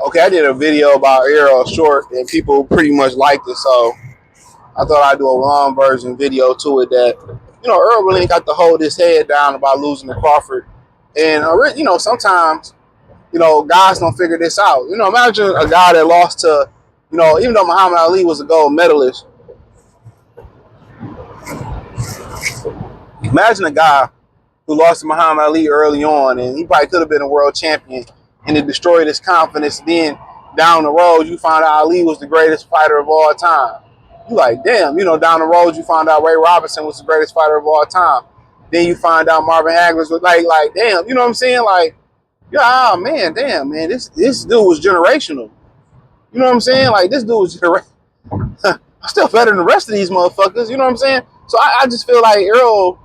Okay, I did a video about Errol Short and people pretty much liked it, so I thought I'd do a long version video to it that, Earl really ain't got to hold his head down about losing to Crawford. And, sometimes, guys don't figure this out. Imagine a guy that lost to, even though Muhammad Ali was a gold medalist, imagine a guy who lost to Muhammad Ali early on, and he probably could have been a world champion, and it destroyed his confidence. Then down the road, you find out Ali was the greatest fighter of all time. You like, damn, down the road, you find out Ray Robinson was the greatest fighter of all time. Then you find out Marvin Hagler was like, damn, you know what I'm saying? Like, yeah, oh, man, damn, man, this dude was generational. You know what I'm saying? Like, this dude was generational. Still better than the rest of these motherfuckers. You know what I'm saying? So I just feel like Errol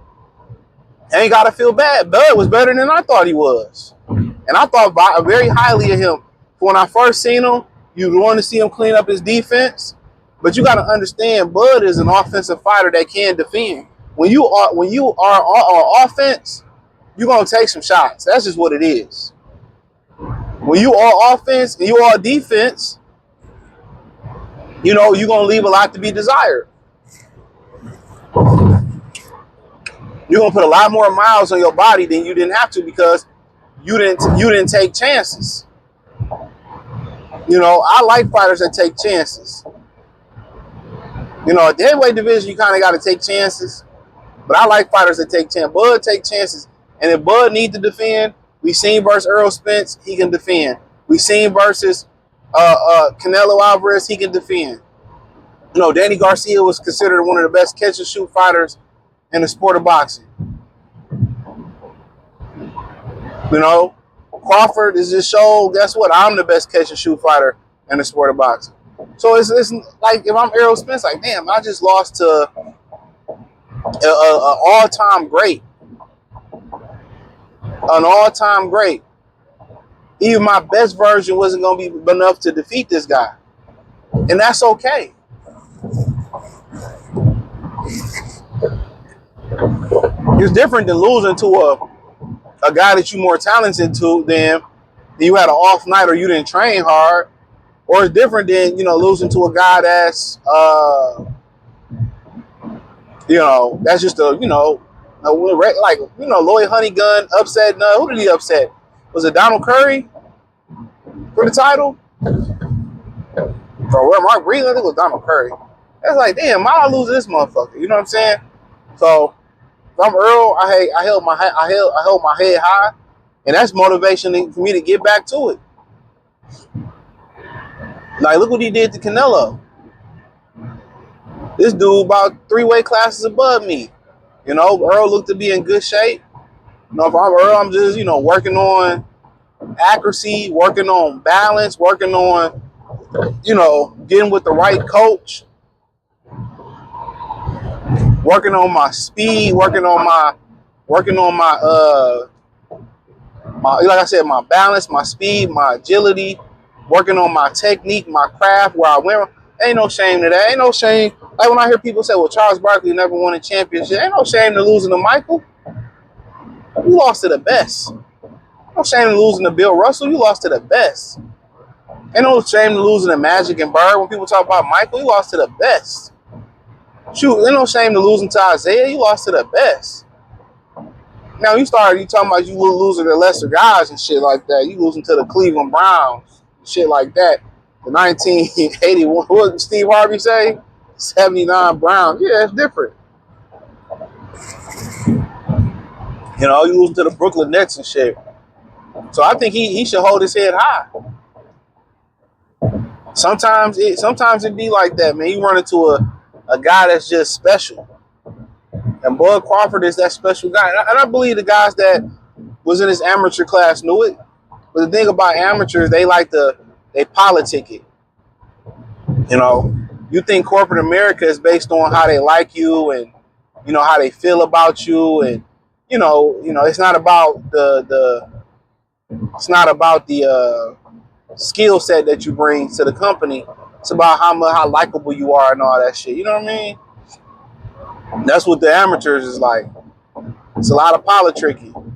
ain't got to feel bad. Bud was better than I thought he was. And I thought very highly of him. When I first seen him, you want to see him clean up his defense. But you got to understand, Bud is an offensive fighter that can defend. When you are on offense, you're going to take some shots. That's just what it is. When you are offense and you are defense, you're going to leave a lot to be desired. You're going to put a lot more miles on your body than you didn't have to because you didn't take chances. I like fighters that take chances. At the heavyweight division, you kind of got to take chances. But I like fighters that take chances. Bud take chances. And if Bud needs to defend, we seen versus Errol Spence, he can defend. We seen versus Canelo Alvarez, he can defend. Danny Garcia was considered one of the best catch and shoot fighters in the sport of boxing. Crawford is just show, guess what? I'm the best catch and shoot fighter in the sport of boxing. So it's like if I'm Errol Spence, like, damn, I just lost to an all-time great. An all-time great. Even my best version wasn't going to be enough to defeat this guy. And that's okay. It's different than losing to a guy that you're more talented to than you had an off night or you didn't train hard. Or it's different than, losing to a guy that's, that's just a, like, Lloyd Honeygun upset. No, who did he upset? Was it Donald Curry for the title? Or Mark Breeden? I think it was Donald Curry. That's like, damn, why I lose this motherfucker? You know what I'm saying? So if I'm Earl, I held my head high, and that's motivation for me to get back to it. Like, look what he did to Canelo. This dude about 3 weight classes above me. Earl looked to be in good shape. If I'm Earl, I'm just, working on accuracy, working on balance, working on, getting with the right coach, working on my speed, working on my like I said, my balance, my speed, my agility, working on my technique, my craft, where I went. Ain't no shame to that. Ain't no shame. Like when I hear people say, well, Charles Barkley never won a championship. Ain't no shame to losing to Michael. You lost to the best. No shame to losing to Bill Russell. You lost to the best. Ain't no shame to losing to Magic and Bird. When people talk about Michael, you lost to the best. Shoot, ain't no shame to losing to Isaiah. You lost to the best. Now you talking about you losing to lesser guys and shit like that. You losing to the Cleveland Browns, shit like that. The 1981, what did Steve Harvey say? 79 Browns. Yeah, it's different. You losing to the Brooklyn Nets and shit. So I think he should hold his head high. Sometimes it be like that, man. You run into a guy that's just special. And Bud Crawford is that special guy. And I believe the guys that was in his amateur class knew it. But the thing about amateurs, they politic it. You think corporate America is based on how they like you and, how they feel about you. And, it's not about the skill set that you bring to the company. It's about how likable you are and all that shit. You know what I mean? That's what the amateurs is like. It's a lot of politicking,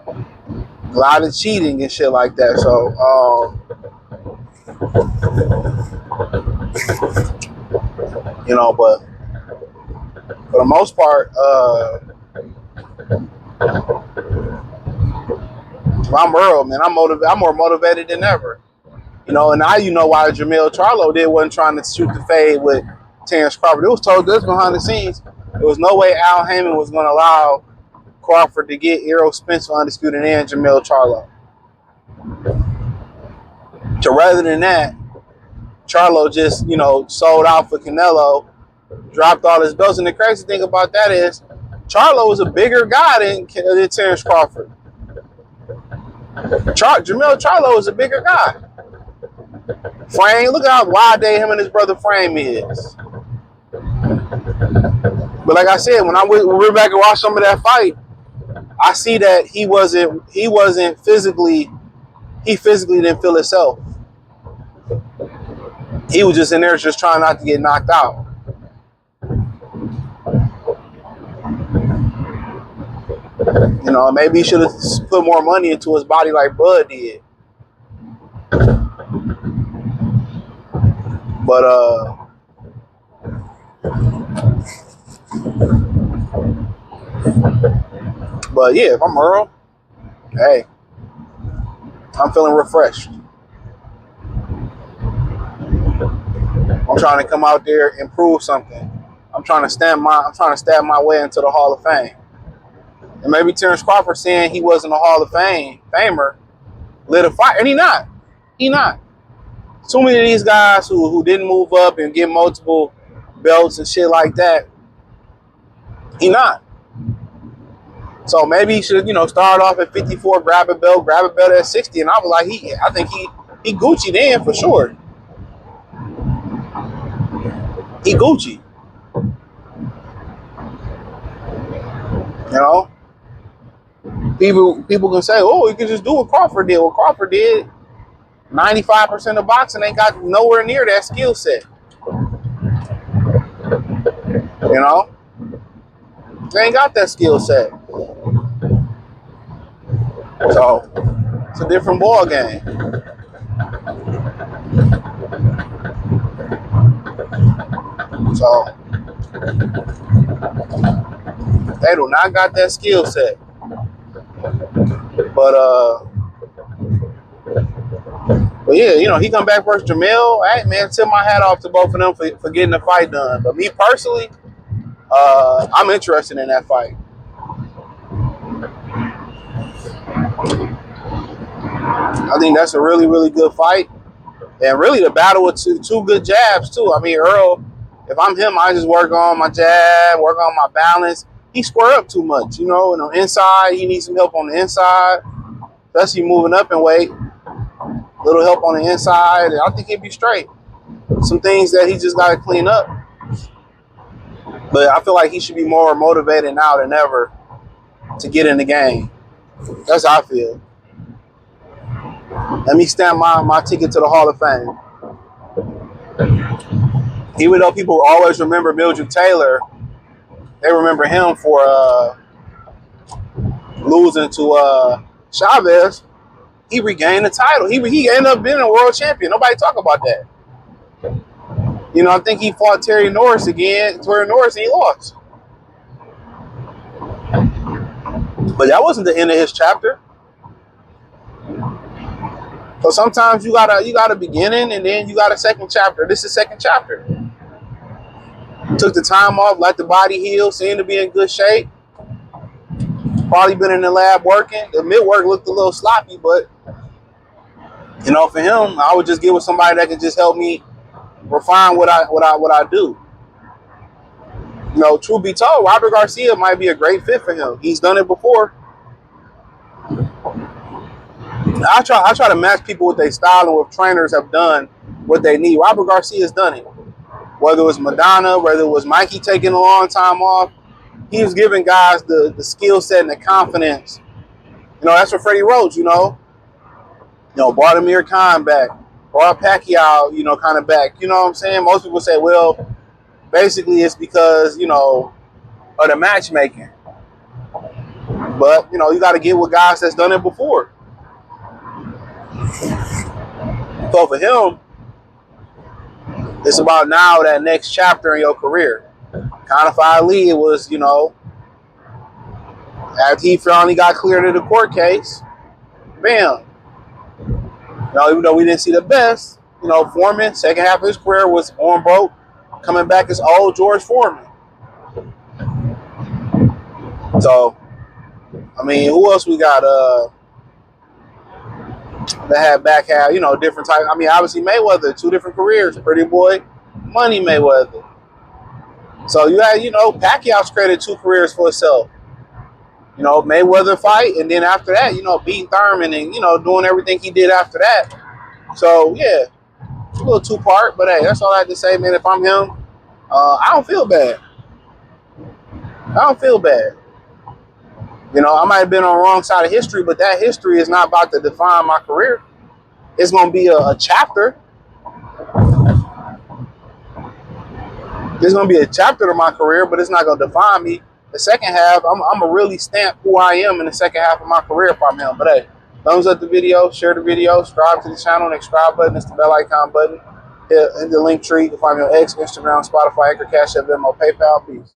a lot of cheating and shit like that. So, but for the most part, I'm Earl, man. I'm more motivated than ever. And now you know why Jamel Charlo wasn't trying to shoot the fade with Terence Crawford. It was told us behind the scenes. There was no way Al Heyman was going to allow Crawford to get Errol Spence for undisputed and Jamel Charlo. So rather than that, Charlo just, sold out for Canelo, dropped all his belts. And the crazy thing about that is Charlo is a bigger guy than Terence Crawford. Jamel Charlo is a bigger guy. Frame, look at how wide him and his brother Frame is. But like I said, when we went back and watched some of that fight, I see that he wasn't physically, he physically didn't feel himself. He was just in there just trying not to get knocked out. Maybe he should have put more money into his body like Bud did. But yeah, if I'm Earl, hey, I'm feeling refreshed. I'm trying to come out there and prove something. I'm trying to stab my way into the Hall of Fame. And maybe Terence Crawford saying he wasn't a Hall of Famer lit a fire, and he not. Too many of these guys who didn't move up and get multiple belts and shit like that, he not. So maybe he should, start off at 54, grab a belt at 60, and I was like, I think he Gucci then for sure. He Gucci. People can say, oh, you can just do what Crawford did. What Crawford did, 95% of boxing ain't got nowhere near that skill set. They ain't got that skill set. So it's a different ball game. So they do not got that skill set. But yeah, he come back versus Jamel. Hey man, tip my hat off to both of them for getting the fight done. But me personally, I'm interested in that fight. I think that's a really, really good fight. And really the battle with two good jabs too. I mean, Earl, if I'm him, I just work on my jab, work on my balance. He square up too much, and on the inside, he needs some help on the inside. Especially moving up in weight. A little help on the inside, and I think he'd be straight. Some things that he just got to clean up. But I feel like he should be more motivated now than ever to get in the game. That's how I feel. Let me stamp my ticket to the Hall of Fame. Even though people always remember Mildred Taylor, they remember him for losing to Chavez. He regained the title. He ended up being a world champion. Nobody talk about that. I think he fought Terry Norris again, and he lost. But that wasn't the end of his chapter. So sometimes you got a beginning and then you got a second chapter. This is second chapter. Took the time off, let the body heal, seemed to be in good shape. Probably been in the lab working. The mid work looked a little sloppy, but for him, I would just get with somebody that can just help me refine what I do. Truth be told, Robert Garcia might be a great fit for him. He's done it before. I try to match people with their style and what trainers have done what they need. Robert Garcia's done it. Whether it was Madonna, whether it was Mikey taking a long time off, he was giving guys the skill set and the confidence. That's what Freddie Roach, brought Amir Khan back, brought Pacquiao, kind of back. You know what I'm saying? Most people say, well, Basically, it's because, you know, of the matchmaking. But, you know, you got to get with guys that's done it before. So for him, it's about now that next chapter in your career. Kind of for Ali, it was, you know, after he finally got cleared of the court case, bam. You know, even though we didn't see the best, you know, Foreman, second half of his career was on broke, coming back as old George Foreman. So, I mean, who else we got that had back half, you know, different type. I mean, obviously Mayweather, 2 different careers, Pretty Boy, Money Mayweather. So you had, you know, Pacquiao's created 2 careers for himself. You know, Mayweather fight, and then after that, you know, beating Thurman and, you know, doing everything he did after that. So, yeah, a little 2-part, but hey, that's all I have to say, man. If I'm him, I don't feel bad. I don't feel bad. You know, I might have been on the wrong side of history, but that history is not about to define my career. It's going to be a chapter. It's going to be a chapter to my career, but it's not going to define me. The second half, I'm going to really stamp who I am in the second half of my career if I'm him. But hey, thumbs up the video, share the video, subscribe to the channel. Next subscribe button is the bell icon button. Hit the link tree. You can find me on X, Instagram, Spotify, Anchor, Cash App, Venmo, PayPal. Peace.